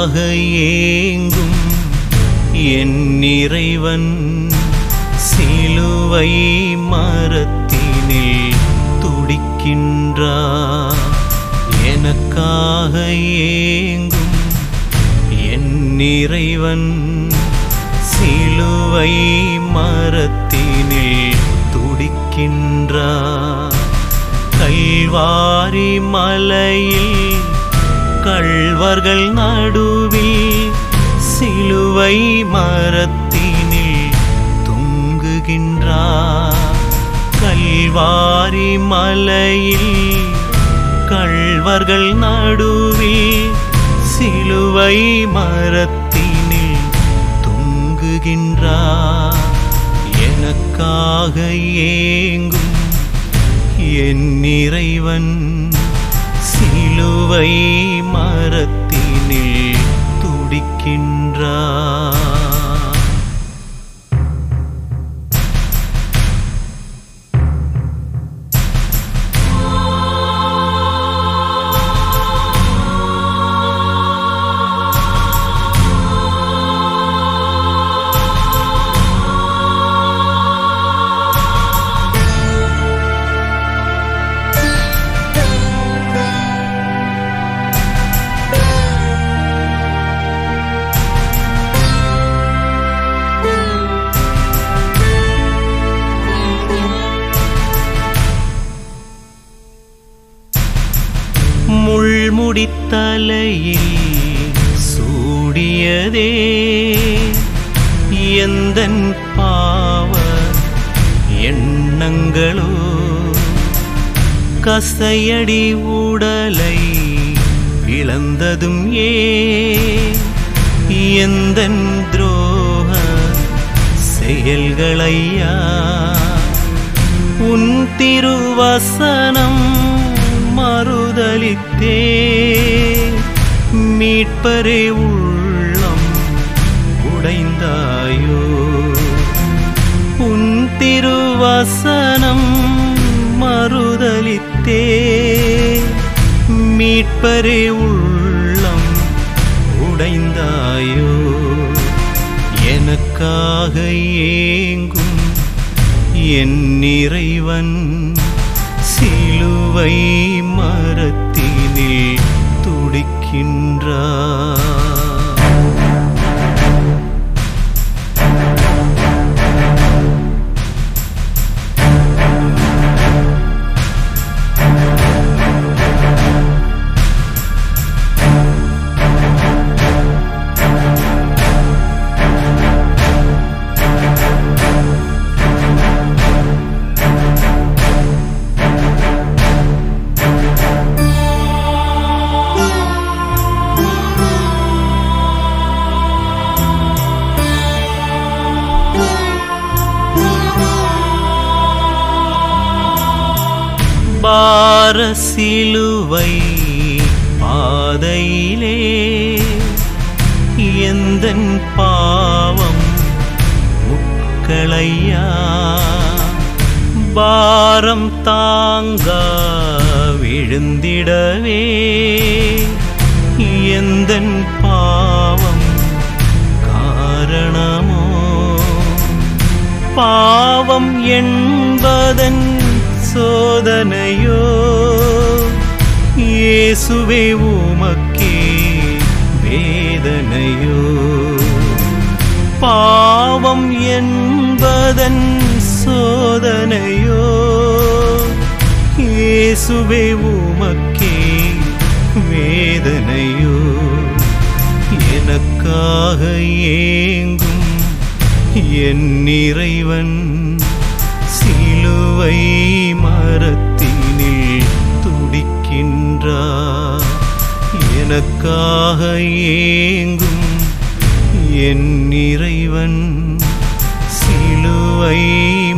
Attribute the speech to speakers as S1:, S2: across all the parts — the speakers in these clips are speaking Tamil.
S1: எனக்காக ஏங்கும் என் இறைவன் சிலுவை மரத்தினில் துடிக்கின்றார். எனக்காக ஏங்கும் என் இறைவன் சிலுவை மரத்தினில் துடிக்கின்றார். கல்வாரி மலையில் கள்வர்கள் நடுவில் சிலுவை மரத்தினில் தொங்குகின்றார். கல்வாரி மலையில் கள்வர்கள் நடுவில் சிலுவை மரத்தினில் தொங்குகின்றார். எனக்காக ஏங்கும் என் இறைவன் சிலுவை மரத்தினில் துடிக்கின்றார். முள்முடித்தலையில் சூடியதே எந்தன் பாவ எண்ணங்களோ, கசையடி உடலை இழந்ததும் எந்தன் துரோக செயல்களையா. உன் திருவசனம் மறுதலித்தே மீட்பரே உள்ளம் உடைந்தாயோ. உன் திருவசனம் மறுதலித்தே மீட்பரே உள்ளம் உடைந்தாயோ. எனக்காக ஏங்கும் என் இறைவன் சிலுவை மரத்தினில் துடிக்கின்றார். பார சிலுவை பாதையிலே எந்தன் பாவம் முக்களையா. பாரம் தாங்க விழுந்திடவே எந்தன் பாவம் காரணமோ. பாவம் என்பதன் சோதனையோ இயேசுவே உமக்கே வேதனையோ. பாவம் என்பதன் சோதனையோ இயேசுவே உமக்கே வேதனையோ. எனக்காக ஏங்கும் என் இறைவன் சிலுவை மரத்தினில் துடிக்கின்றார். எனக்காக ஏங்கும் என் இறைவன் சிலுவை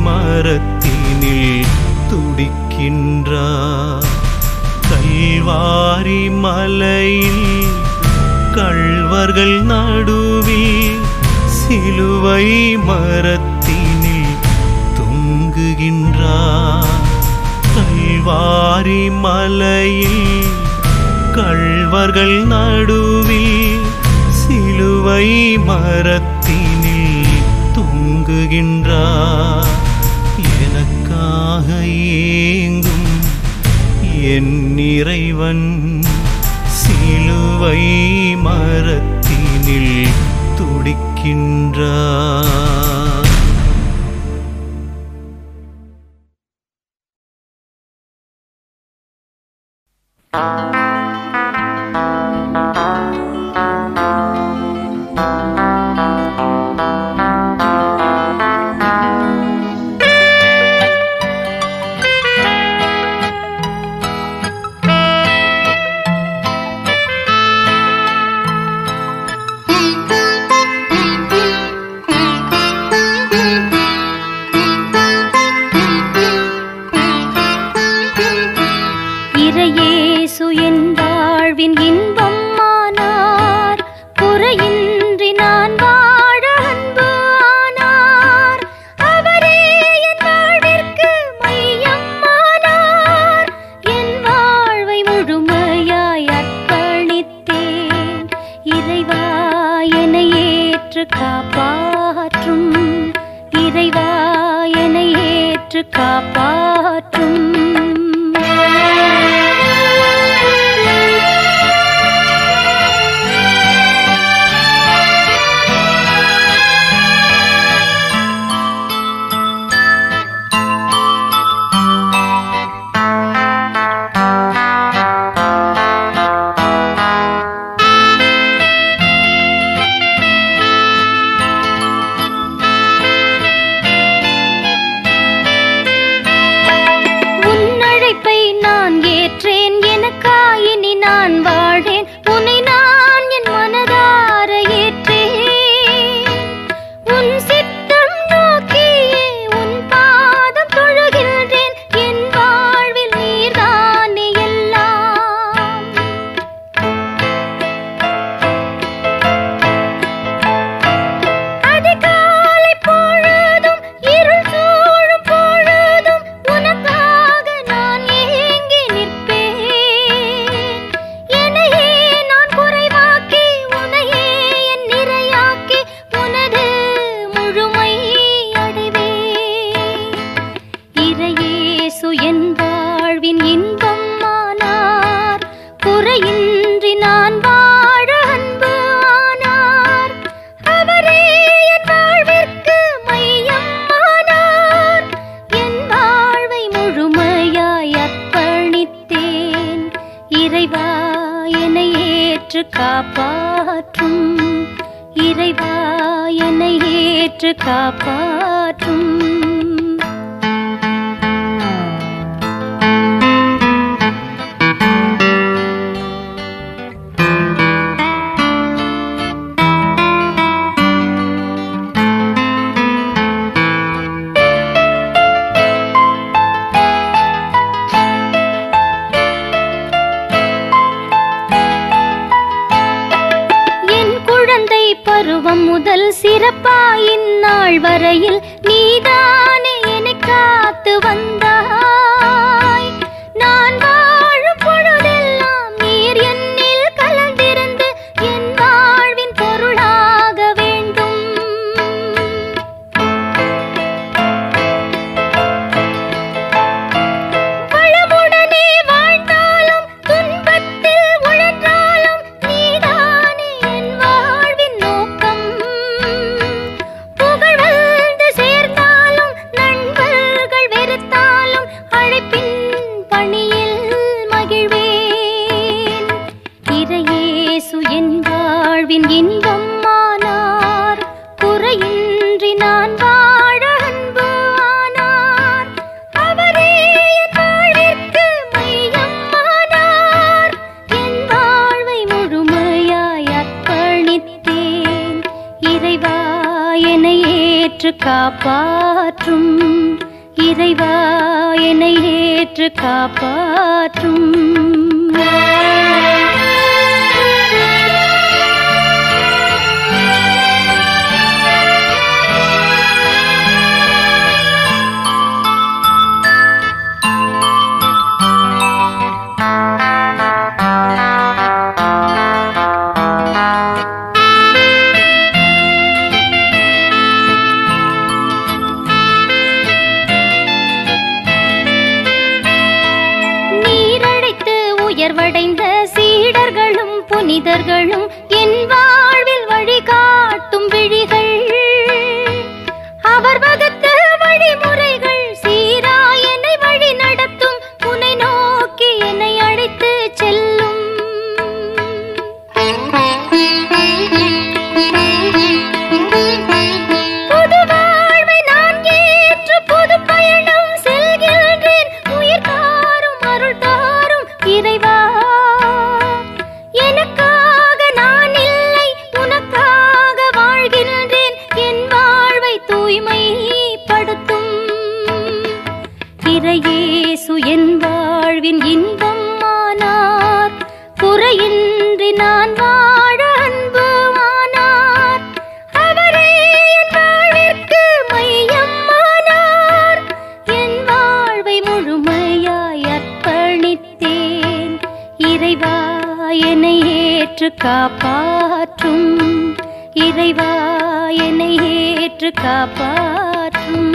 S1: மரத்தினில் துடிக்கின்றார். கல்வாரி மலையில் கள்வர்கள் நடுவில் சிலுவை மரத்தினில் தொங்குகின்றார். கல்வாரி மலையில் கள்வர்கள் நடுவில் சிலுவை மரத்தினில் தொங்குகின்றார். எனக்காக ஏங்கும் என் இறைவன் சிலுவை மரத்தினில் துடிக்கின்றார்.
S2: இறையேசு என் வாழ்வின் இன்பம் ஆனார், குறையின்றி நான் வாழ அன்பு ஆனார். அவரே என் வாழ்விற்கு மையம் ஆனார், என் வாழ்வை முழுமையாய் அர்ப்பணித்தேன். இறைவா என்னை ஏற்று காப்பாற்றும், இறைவா என்னை ஏற்று காப்பாற்றும். காப்பாற்றும், இறைவா என்னை ஏற்று காப்பாற்றும். பருவம் முதல் சிறப்பாய் இந்நாள் வரையில் நீதானே என்னை காத்து வந்தாய். நான் வாழும் பொழுதெல்லாம் நீர் என்னில் கலந்திருந்து என் வாழ்வின் பொருளாக வேண்டும். வளமுடனே வாழ்ந்தாலும் துன்பத்தில் உழன்றாலும் நீதானே என் வாழ்வின் நோக்கம். புகழ் வந்து சேர்ந்தாலும் நண்பர்கள் வெறுத்தாலும் அழைப்பின் பணியில் மகிழ்வேன். இறையேசு என் வாழ்வின் இன்பம் ஆனார், குறையின்றி நான் வாழ அன்பு ஆனார். அவரே என் வாழ்விற்கு மையம் ஆனார், என் வாழ்வை முழுமையாய் அர்ப்பணித்தேன். இறைவா என்னை ஏற்று காப்பாற்றும், இறைவா என்னை ஏற்று காப்பாற்றும். மனிதர்களும் என் வாழ்வில் வழிகாட்டும் விழிகள். அவர் வகுத்த வழிமுறைகள் சீராய் என்னை வழி நடத்தும், உன்னை நோக்கி என்னை அழைத்து செல்லும். புது வாழ்வை நான் ஏற்று புது பயணம் செல்கின்றேன். உயிர் தாரும் அருள் தாரும் இறைவா, எனக்காக நான் இல்லை உனக்காக வாழ்கின்றேன். என் வாழ்வை தூய்மைப்படுத்தும் இறையேசு என் வாழ்வின் இன்பம் ஆனார். குறையின்றி நான் வாழ அன்பு ஆனார். அவரே என் வாழ்விற்கு மையமானார். என் வாழ்வை முழுமையாய் அர்ப்பணித்தேன். இறைவா என்னை ஏற்று காப்பாற்றும். இறைவா என்னை ஏற்று காப்பாற்றும்.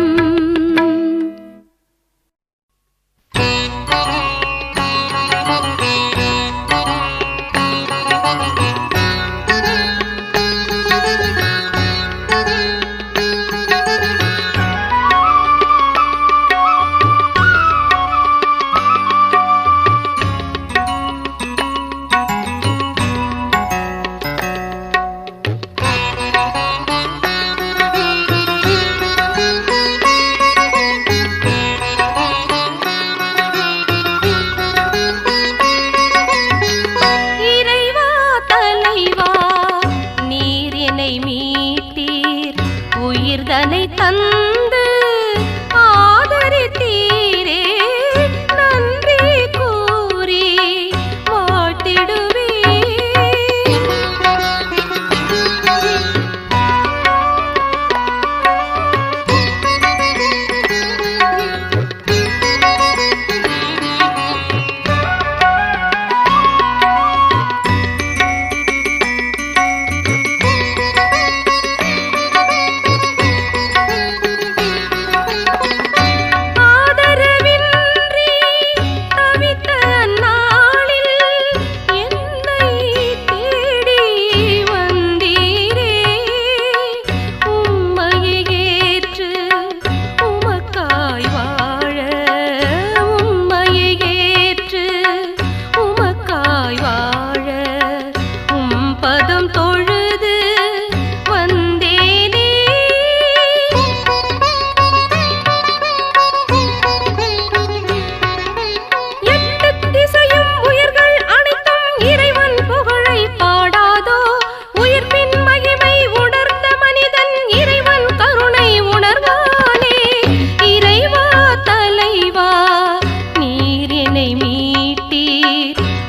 S3: உயிர்தனை தந்து ஆதரித்தீரே, நன்றி கூறி வாழ்த்திடுவே.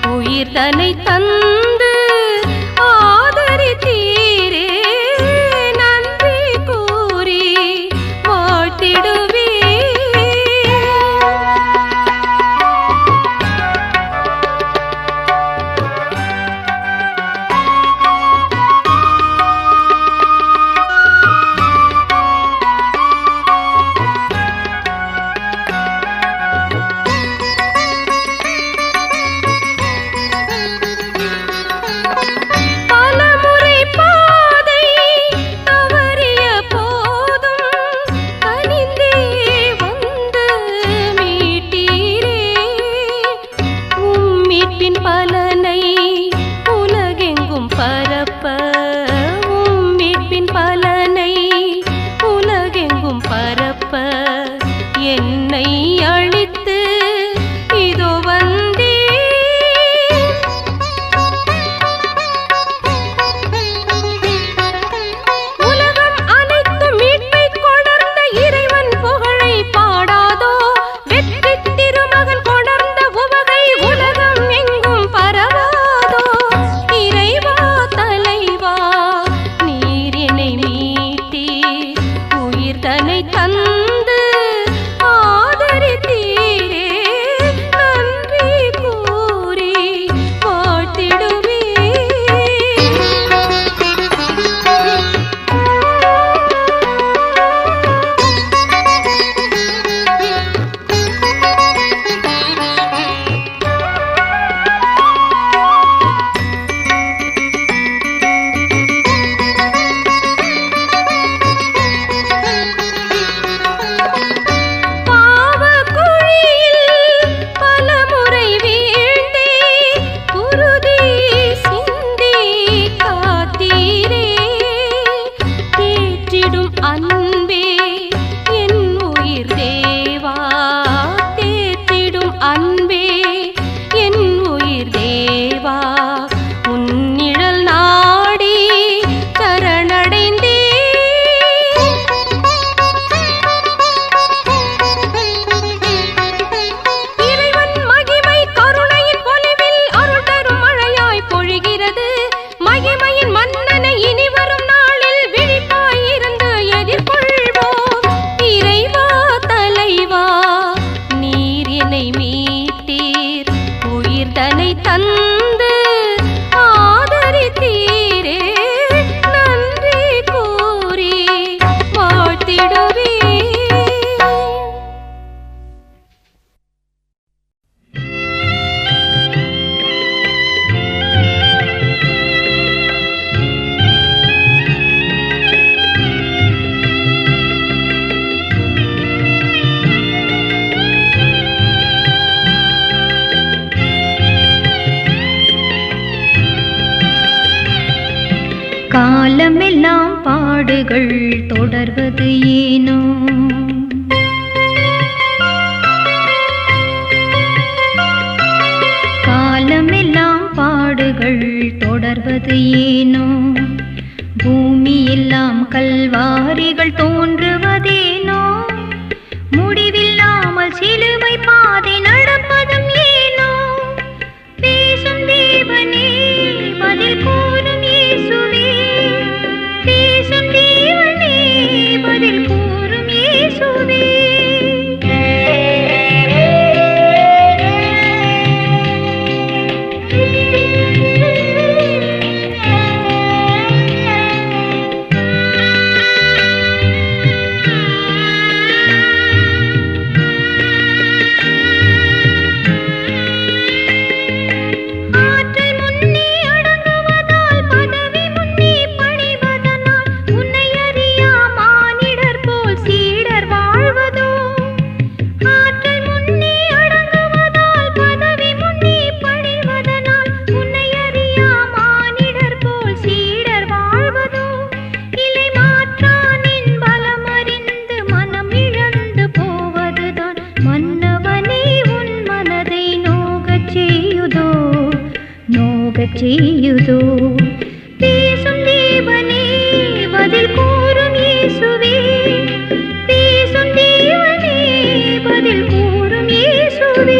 S3: உயிர்தனை தந்து ஆதரித்தீரே, நன்றி கூறி வாழ்த்திடுவே. என்னை அழித்து இதோ வந்தே. உலகம் அனைத்து மீட்பை கொணர்ந்த இறைவன் புகழை பாடாதோ, வெற்றி திருமகன் கொணர்ந்த உவகை உலகம் எங்கும் பரவாதோ. இறைவா தலைவா நீர் என்னை மீட்டீர், உயிர்தனை தந்து ஆதரித்தீரே,
S2: காலமெல்லாம் பாடுகள் தொடர்வது ஏனோ? காலமெல்லாம் பாடுகள் தொடர்வது ஏனோ? பூமி எல்லாம் கல்வாரிகள் தோன்றுவதேனோ? முடிவில்லாமல் சிலுவை பாதை நடப்பதும் ஏனோ? பேசும் தேவனே பதில் கூறும் இயேசுவே, பேசும் தேவனே பதில் கூறும் இயேசுவே. செய்யுதோ? பேசும் தேவனே பதில் கூறும் இயேசுவே, பேசும் தேவனே பதில் கூறும் இயேசுவே.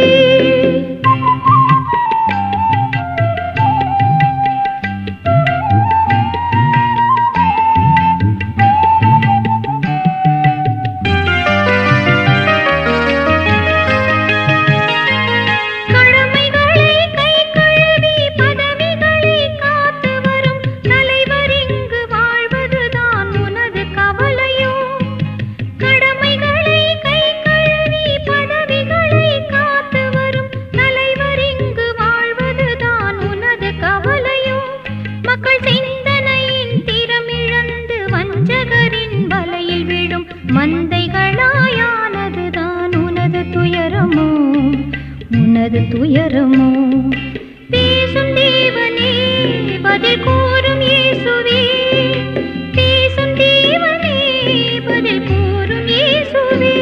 S2: மந்தைகளாயானதுதான் உனது துயரமோ, உனது துயரமோ? பேசும் தேவனே பதில் கூறும் இயேசுவே, பேசும் தேவனே பதில் கூறும் இயேசுவே.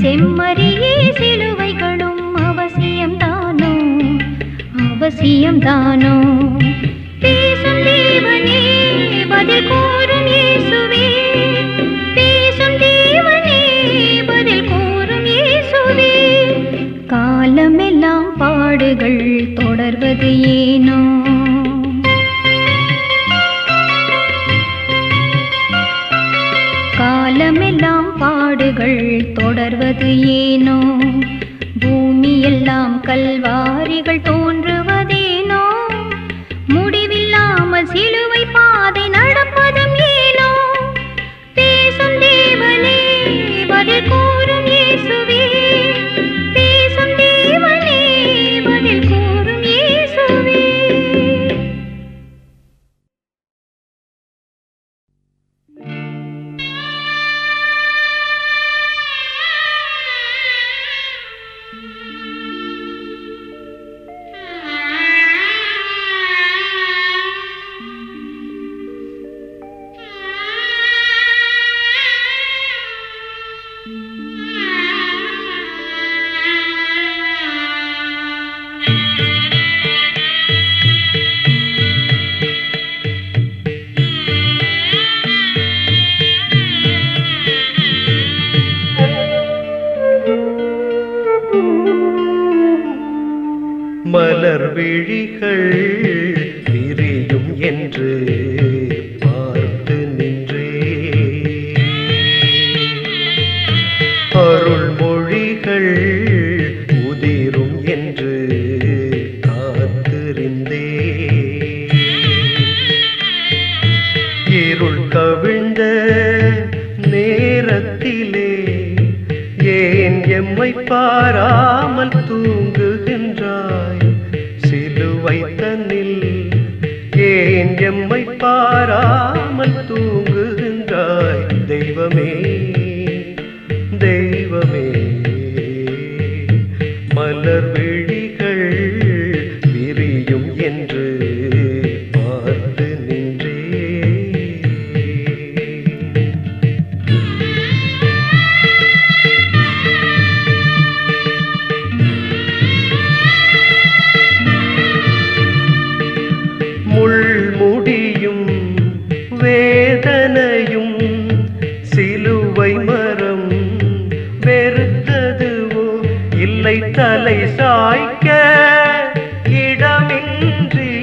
S2: செம்மறியே சிலுவைகளும் அவசியம்தானோ, அவசியம்தானோ? பேசும் தேவனே பதில் கூறும் இயேசுவே, பேசும் தேவனே பதில் கூறும் இயேசுவே. காலமெல்லாம் பாடுகள் தொடர்வது ஏனோ? காலமெல்லாம் பாடுகள் தொடர்வது ஏனோ? பூமி எல்லாம் கல்வாரிகள் தோன்றுவதேனோ? முடிவில்லாமல் சிலுவை பாதை நடப்பதும் ஏனோ? பேசும் தேவனே பதில் கூறும் இயேசுவே, பேசும் தேவனே பதில் கூறும் இயேசுவே.
S1: மலர் விழிகள் விரியும் என்று பார்த்து நீ எம்மை பாராமல் தூங்குகின்றாய் சிலுவை தன்னில். ஏன் எம்மை பாராமல் தூங்குகின்றாய் தெய்வமே தெய்வமே. மலர் விழிகள் விரியும் என்று பார்த்து நின்றே. முள்முடியும் வேதனையும் சிலுவை மரம் வெறுத்ததுவோ இல்லை தலை சாய்க்க இடமின்றி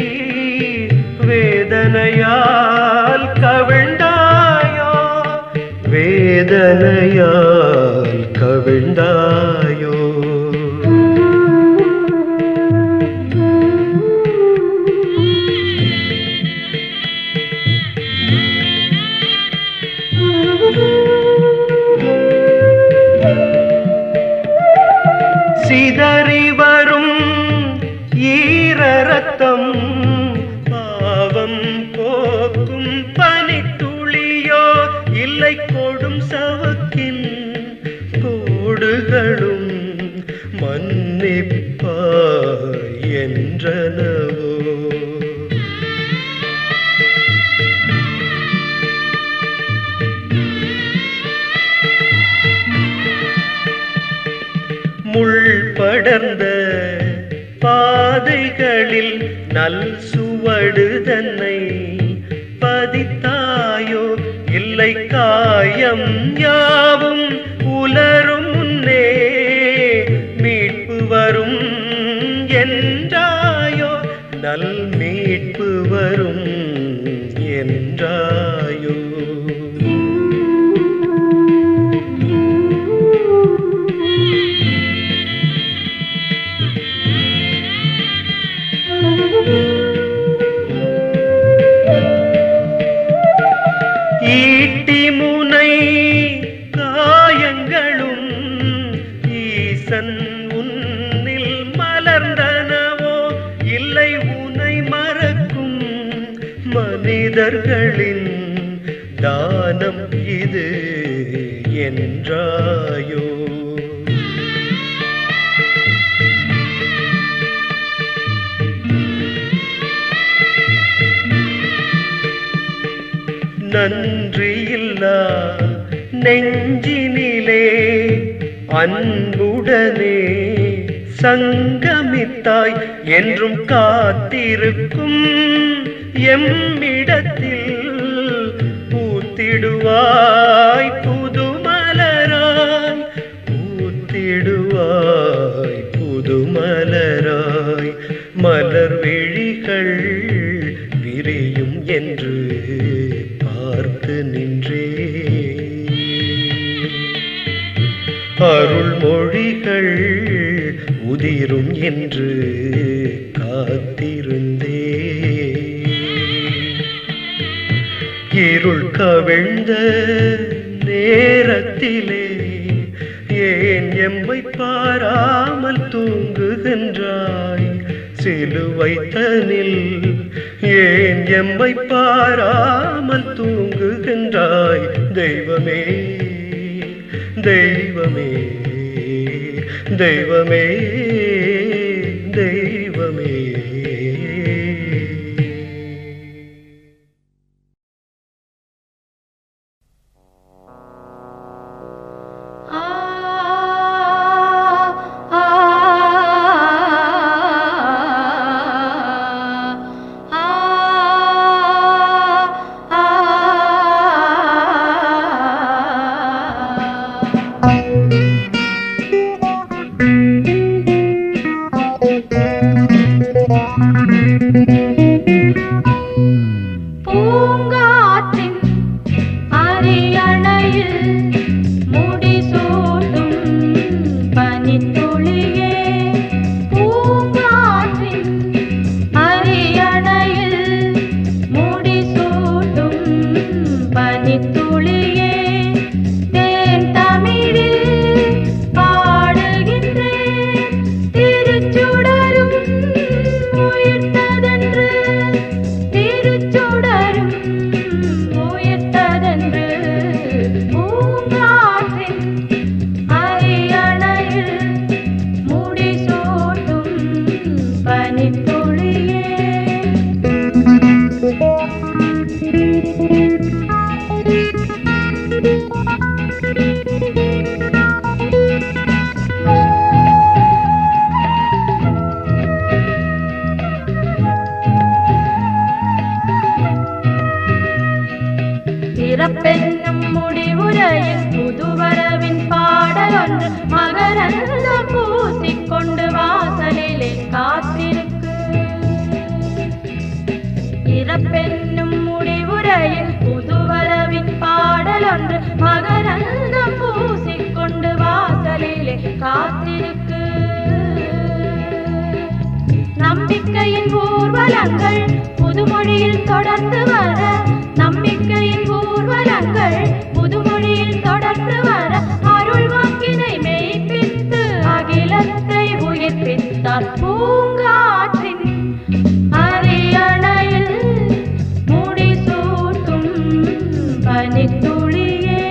S1: வேதனையால் கவிழ்ந்தாயோ வேதனையால் கவிழ்ந்தாயோ. சிதறி வரும் ஈரரத்தம் பாவம் போக்கும் பனித்துளியோ இல்லை கொடும் சவுக்கின் கோடுகளும் மன்னிப்பாய் என்றனவோ. முள் படர்ந்த பாதைகளில் நல் சுவடு தன்னை பதித்தாயோ இல்லை காயம் யாவும் உலரும் முன்னே மீட்பு வரும் என்றாயோ நல் மீட்பு வரும் என்றாயோ. ஈட்டி முனை காயங்களும் ஈசன் உன்னில் மலர்ந்தனவோ இல்லை உனை மறக்கும் மனிதர்களின் தானம் இது என்றாயோ. நன்றியில்லா நெஞ்சினிலே அன்புடனே சங்கமித்தாய் என்றும் காத்திருக்கும் எம்மிடத்தில் பூத்திடுவாய் புதுமலராய் பூத்திடுவாய் புதுமலராய். மலர் விழிகள் விரியும் என்று பார்த்து நின்றே. அருள்மொழிகள் உதிரும் என்று காத்திருந்தே. இருள் கவிழ்ந்த நேரத்திலே ஏன் எம்மை பாராமல் தூங்குகின்றாய் சிலுவை தனில். ஏன் எம்மை பாராமல் தூங்குகின்றாய் தெய்வமே தெய்வமே தெய்வமே தெய்வமே.
S4: பிறப்பென்னும் முடிவுரையில் புதுவரவின் பாடலொன்று மகரந்தம் பூசிக்கொண்டு வாசலிலே காத்திருக்கு. நம்பிக்கையின் ஊர்வலங்கள் புதுமொழியில் தொடர்ந்து வர, நம்பிக்கையின் ஊர்வலங்கள் புதுமொழியில் தொடர்ந்து வர, அருள் வாக்கினை மெய்ப்பித்து அகிலத்தை உயிர்ப்பித்தார் பூங்காற்றின் அரியணையில் முடிசூட்டும் பனித்துளியே.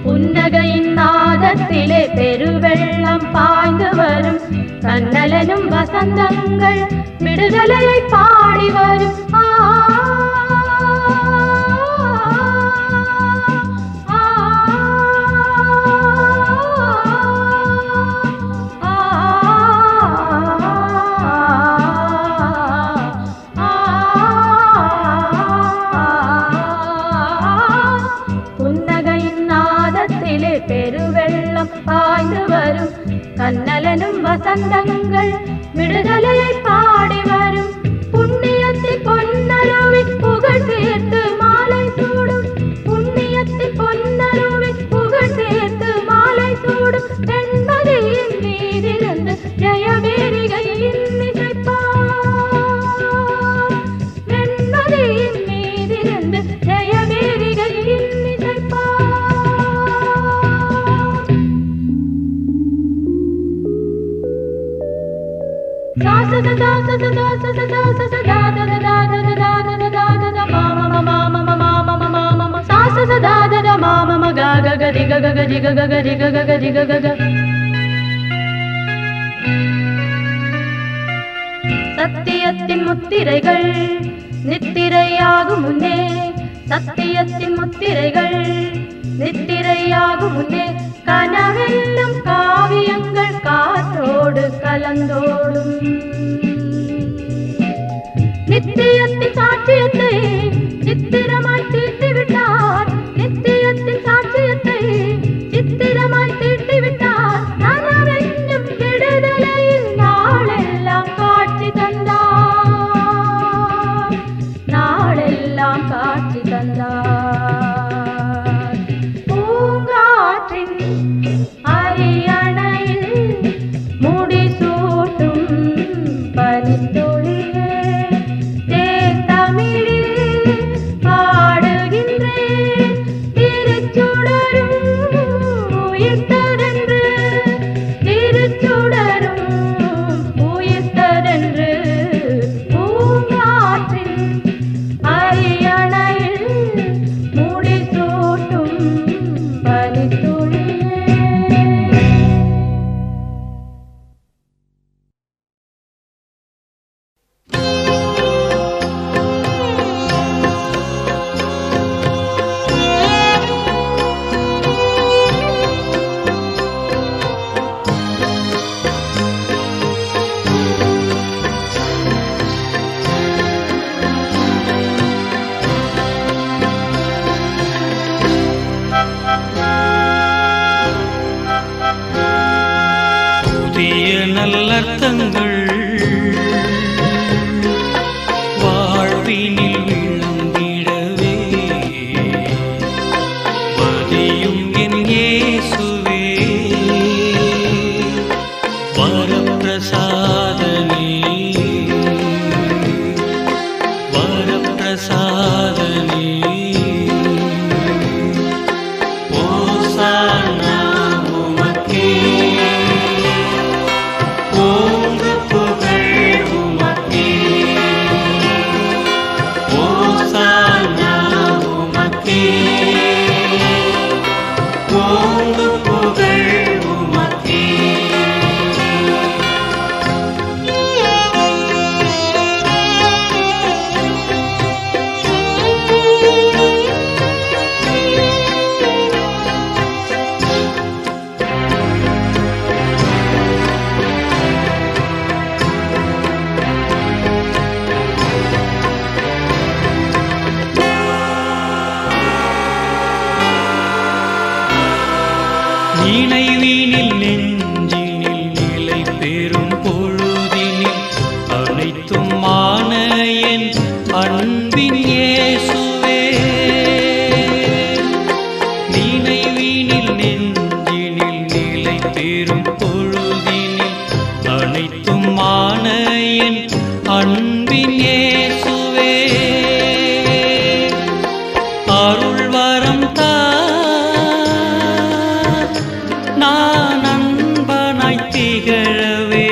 S4: புன்னகையின் நாதத்திலே பெருவெள்ளம் பாய்ந்து வரும், கண்ணலனும் வசந்தங்கள் விடுதலையை பாடி வரும். பெருவெள்ளம் பாய்ந்து வரும், கண்ணலனும் வசந்தங்கள் விடுதலையை பாடி வரும். புண்ணியத்தின் பொன்னருவின் புகழ் சேர்த்து மாலை சூடும், புண்ணியத்தின் பொன்னருவின் புகழ் சேர்த்து மாலை சூடும். தென்மதியின் மீதிருந்து ஜெயவேரிகையின் இசைப்பார், தென்மதியின் மீதிருந்து ஜெயவேரிகையின் இசைப்பார். சத்தியத்தின் முத்திரைகள் நித்திரையாகும் முன்னே, சத்தியத்தின் முத்திரைகள் நித்திரையாகும் முன்னே, கனவெல்லும் காவியங்கள் காற்றோடு கலந்தோடும். நித்தியத்தின் சாட்சியத்தை சித்திரமாய் தீட்டி விட்டார், நித்தியத்தின் சாட்சியத்தை சித்திரமாய் தீட்டி விட்டார். நனவென்னும் விடுதலையில் நாளெல்லாம் காட்சி தந்தார், நாளெல்லாம் காட்சி தந்தார். பூங்காற்றின் அரியணையில் முடிசூட்டும் பனித்துளியே, தேந்தமிழில் பாடுகின்றேன் திருச்சுடரும் உயிர்த்ததென்று, திருச்சுடரும் உயிர்த்ததென்று. பூங்காற்றின் அரியணையில் முடிசூட்டும் பனித்துளியே.
S1: புதிய நல்லர்த்தங்கள் வாழ்வினில் விளங்கிடவே, மதியும் என் இயேசுவே வரப்பிரசாதனே, வரப்பிரசாதனே. ஓசானா உமக்கே, ஓங்கு புகழ் உமக்கே, ஓசானா உமக்கே, ஓங்கு புகழ் உமக்கே. நினைவினில் நெஞ்சினில் நிலை பெறும் பொழுதினில் அனைத்தும் மான என் அன்பின் இயேசுவே. நினைவினில் நெஞ்சினில் நிலை பெறும் பொழுதினில் அனைத்தும் மான என் அன்பின் இயேசுவே. அருள் வரம் தா நான் அன்பனாய் திகழவே.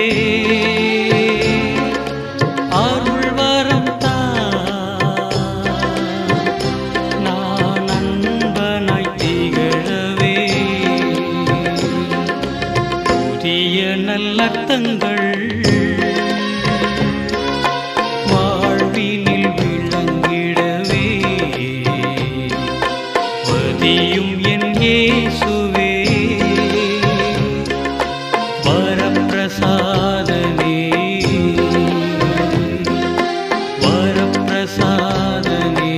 S1: அருள் வரம் தா நான் அன்பனாய் திகழவே. புதிய நல்லர்த்தங்கள் வாழ்வினில் விளங்கிடவே. வதியும் என் இயேசுவே வரப்பிரசாதனே வரப்பிரசாதனே.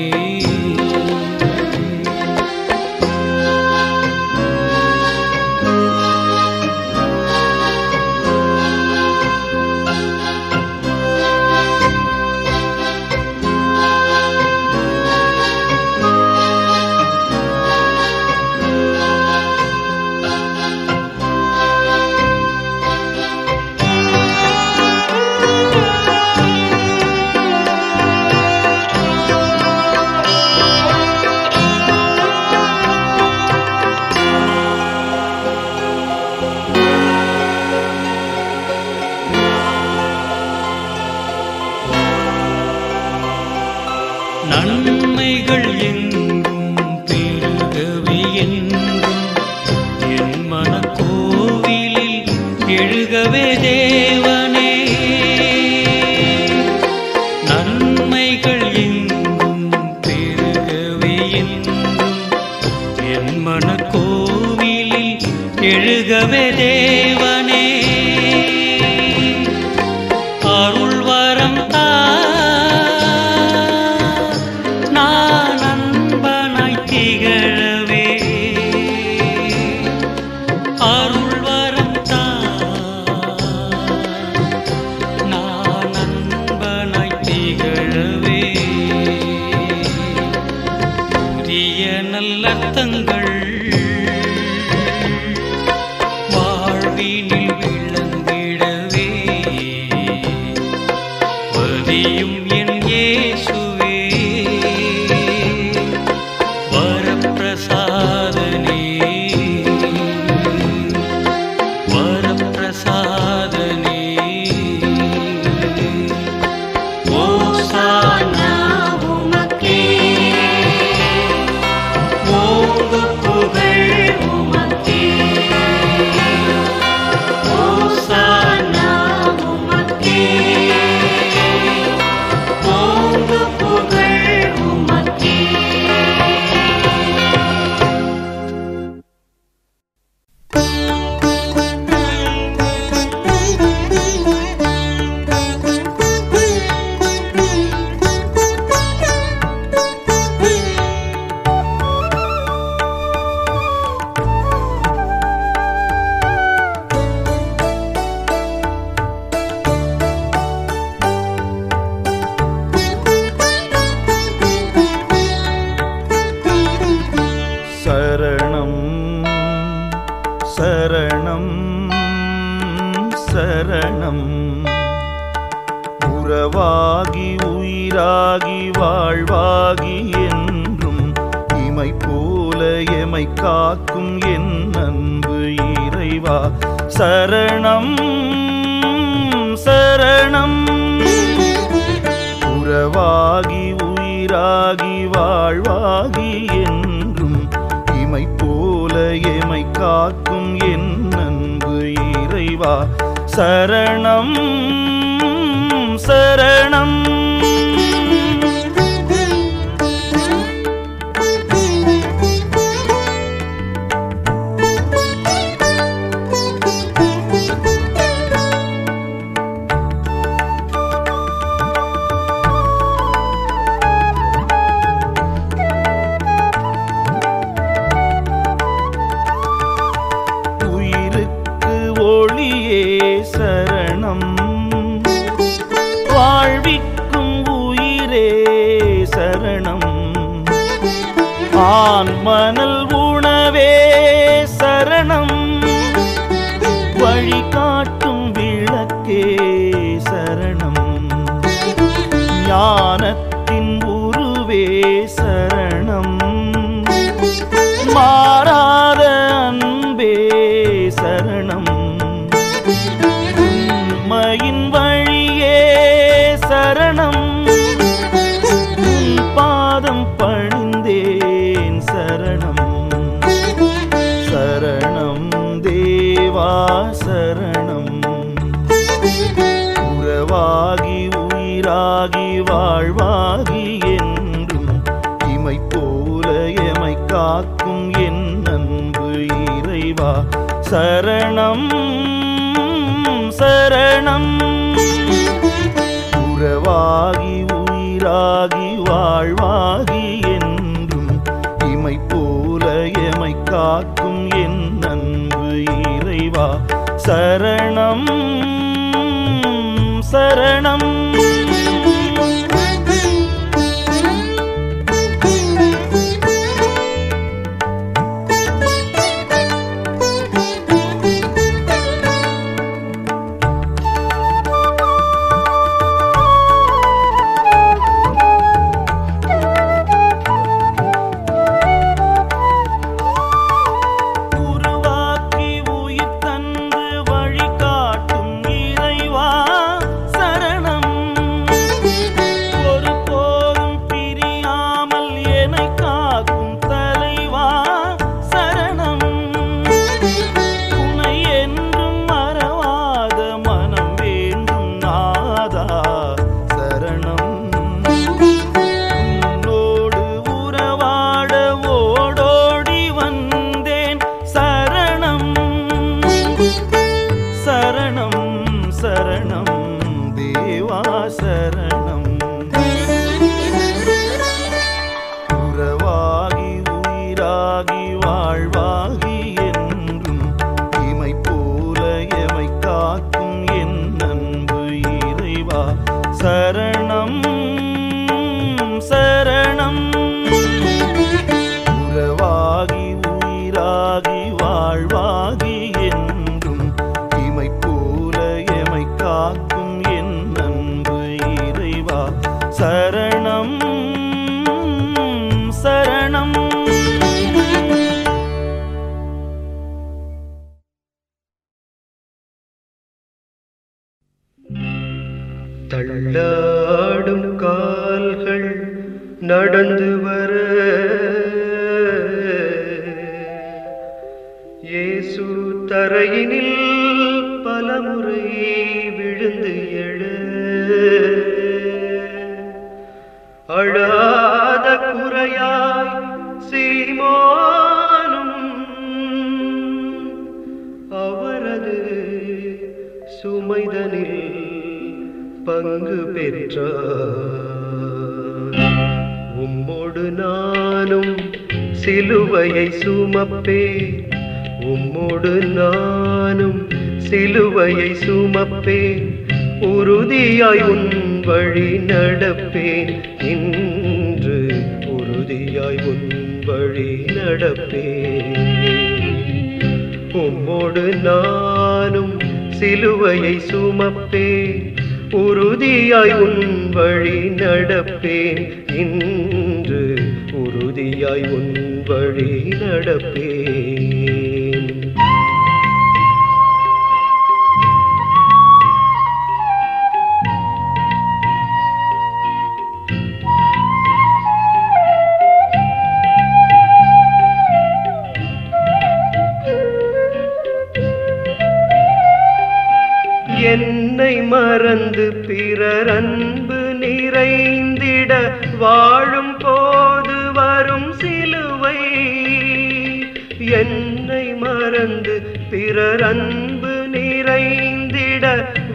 S1: நன்மைகள் எங்கும் பெருகவே என்றும் என் மனக்கோவிலில் எழுகவே தேவனே. நன்மைகள் எங்கும் பெருகவே என்றும் என் மனக்கோவிலில் எழுகவே தேவனே. அருள் வரம் தா நான் அன்பனாய் திகழவே. அருள் வரம் தா நான் அன்பனாய் திகழவே. புதிய நல்லர்த்தங்கள் வாழ்வினில் விளங்கிடவே. வதியும் என் இயேசுவே வரப்பிரசாதனே வரப்பிரசாதனே.
S2: ஓசானா உமக்கே
S1: ஓங்கு புகழ் உமக்கே.
S2: ஓசானா உமக்கே
S1: ஓங்கு புகழ்
S2: உமக்கே.
S5: சரணம் சரணம் சரணம். உறவாகி உயிராகி வாழ்வாகி என்றும் இமை போல எமை காக்கும் என் அன்பு இறைவா சரணம் சரணம். உறவாகி உயிராகி வாழ்வாகி என்றும் இமை போல எமை காக்கும் என் அன்பு இறைவா சரணம் சரணம். வான் மணல் உணவே சரணம், வழி காட்டும் விளக்கே சரணம், ஞானத்தின் உருவே சரணம், மாறாத அன்பே சரணம், உண்மையின் வழியே சரணம், உன் பாதம் பணிந்தேன் சரணம், சரணம் தேவா சரணம், உறவாகி உயிராகி வாழ்வாகி என்றும் இமை போல எமை காக்கும் என் அன்பு இறைவா சரணம் சரணம், உறவாகி உயிராகி வாழ்வாகி என்றும் இமை போல எமை காக்கும் என் அன்பு இறைவா சரணம் சரணம். சரணம் சரணம், உறவாகி உயிராகி வாழ்வாகி என்றும் இமை போல எமை காக்கும் என் அன்பு இறைவா சரணம் சரணம்.
S6: தள்ளாடும் கால்கள் நடந்து வர இயேசு தரையினில் பலமுறை விழுந்து எழ அழாத குறையாய் சீமோனும் அவரது சுமைதனில் பங்கு பெற்றார். உம்மோடு நானும் சிலுவையை சுமப்பேன், உம்மோடு நானும் சிலுவையை சுமப்பேன், உறுதியாய் உன் வழி நடப்பேன், இன்று உறுதியாய் உன் வழி நடப்பேன். உம்மோடு நானும் சிலுவையை சுமப்பேன், உறுதியாய் உன் வழி நடப்பேன், இன்று உறுதியாய் உன் வழி நடப்பேன். என்னை மறந்து பிறர் அன்பு நிறைந்திட வாழும் போது வரும் சிலுவை, என்னை மறந்து பிறர் அன்பு நிறைந்திட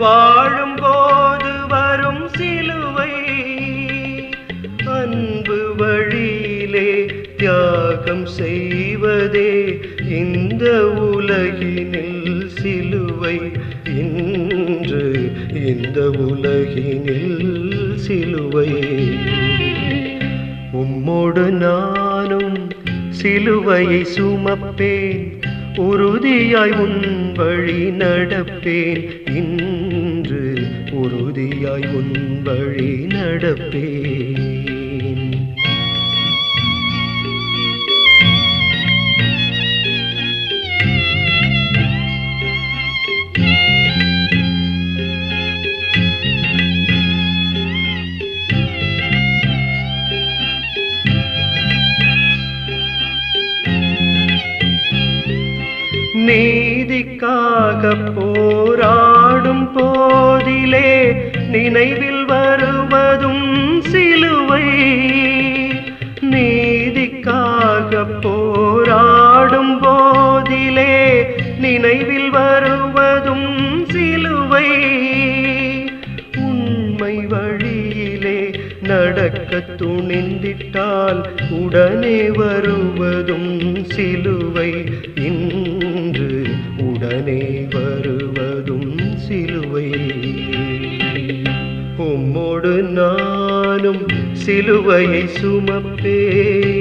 S6: வாழும் போது வரும் சிலுவை, அன்பு வழியிலே தியாகம் செய்வதே இந்த உலகினில் சிலுவை, இன்று இந்த உலகினில் சிலுவை. உம்மோடு நானும் சிலுவையை சுமப்பேன் உறுதியாய் உன் வழி நடப்பேன் இன்று உறுதியாய் உன் வழி நடப்பேன் நீதிக்காக போராடும் போதிலே நினைவில் வருவதும் சிலுவை நீதிக்காக போராடும் போதிலே நினைவில் வருவதும் சிலுவை உண்மை வழியிலே நடக்க துணிந்திட்டால் உடனே வருவதும் சிலுவை இன்று உடனே வருவதும் சிலுவை உம்மோடு நானும் சிலுவையை சுமப்பேன்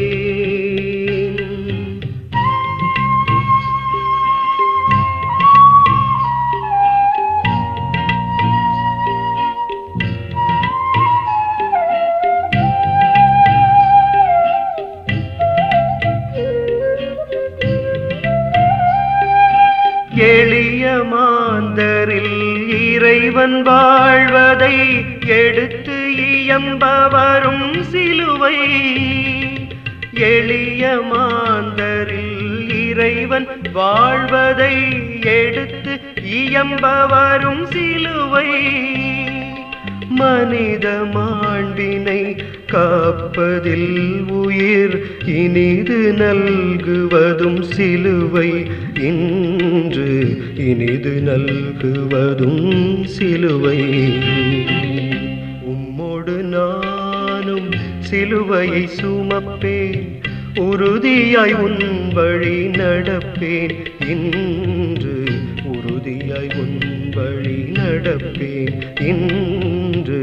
S6: எளிய மாந்தரில் இறைவன் வாழ்வதை எடுத்து இயம்ப வரும் சிலுவை எளிய மாந்தரில் இறைவன் வாழ்வதை எடுத்து இயம்ப வரும் சிலுவை மனித மாண்பினை காப்பதில் உயிர் இனிது நல்குவதும் சிலுவை இன்று இனிது நல்குவதும் சிலுவை உம்மோடு நானும் சிலுவையை சுமப்பேன் உறுதியாய் உன் வழி நடப்பேன் இன்று உறுதியாய் உன் வழி நடப்பேன் இன்று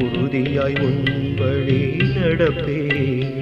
S6: உறுதியாய் உன் வழி நடப்பேன்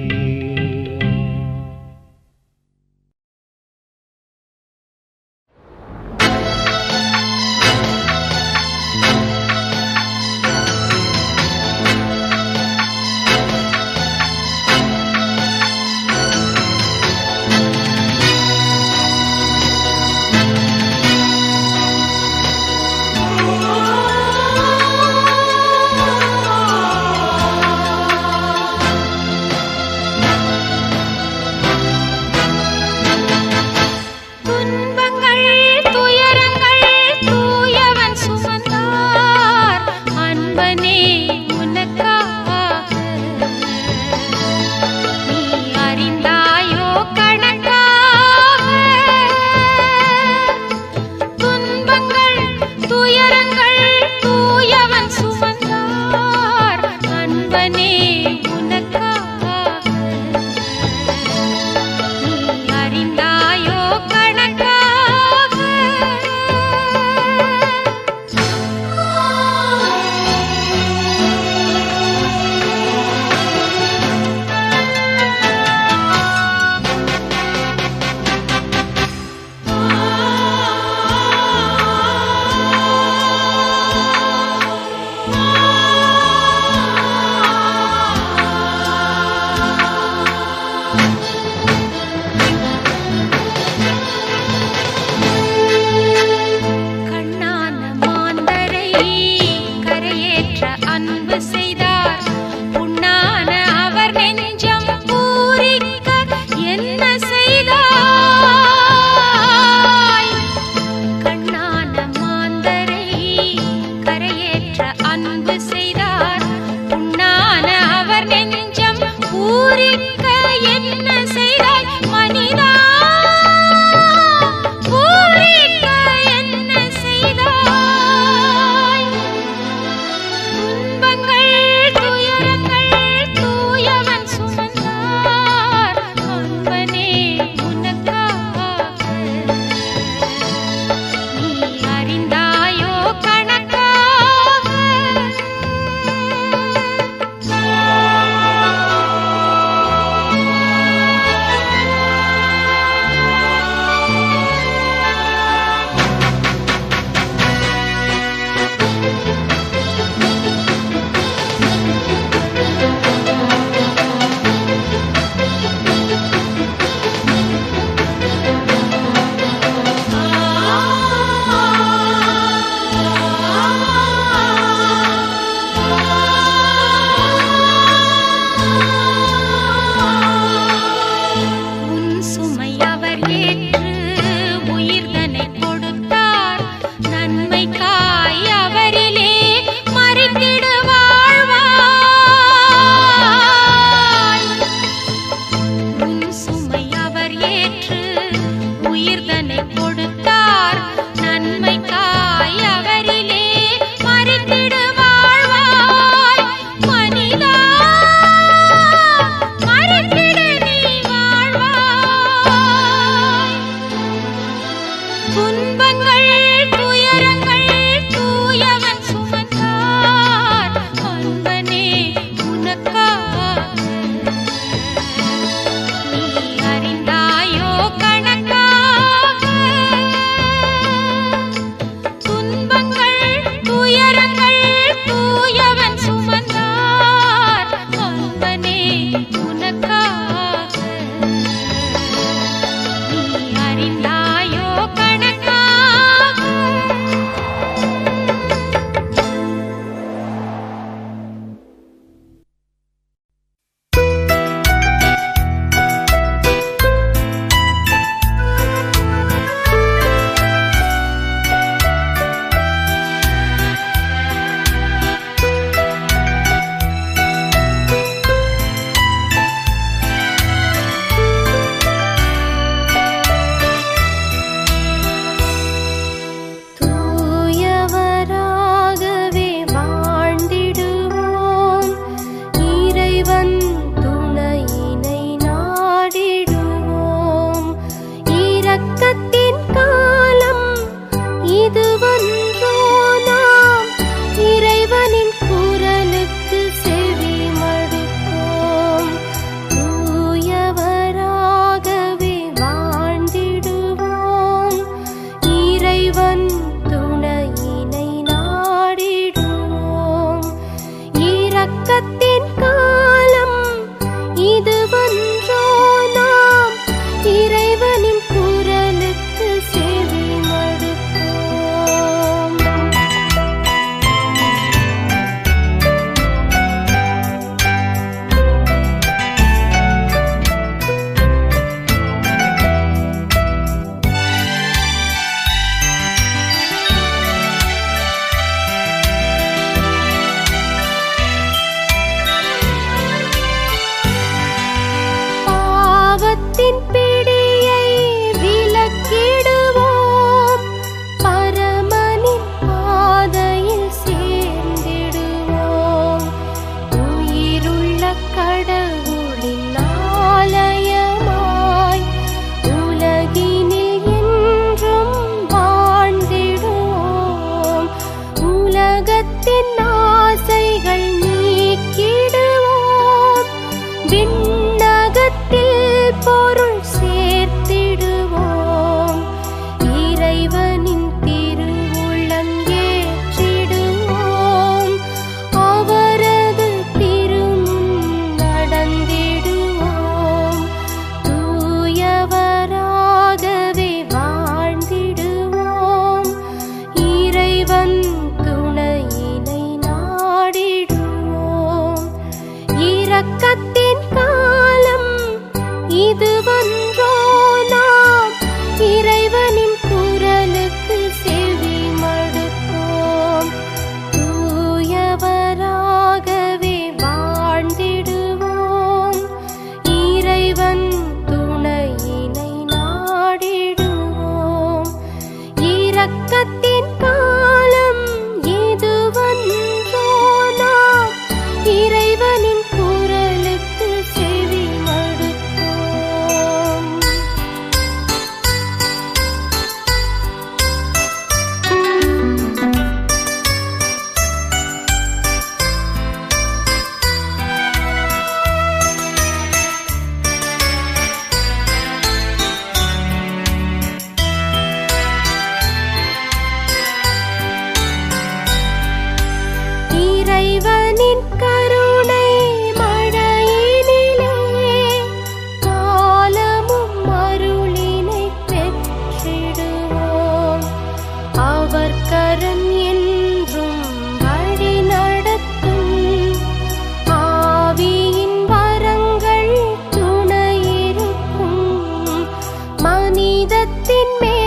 S3: புனிதத்தின் மேல்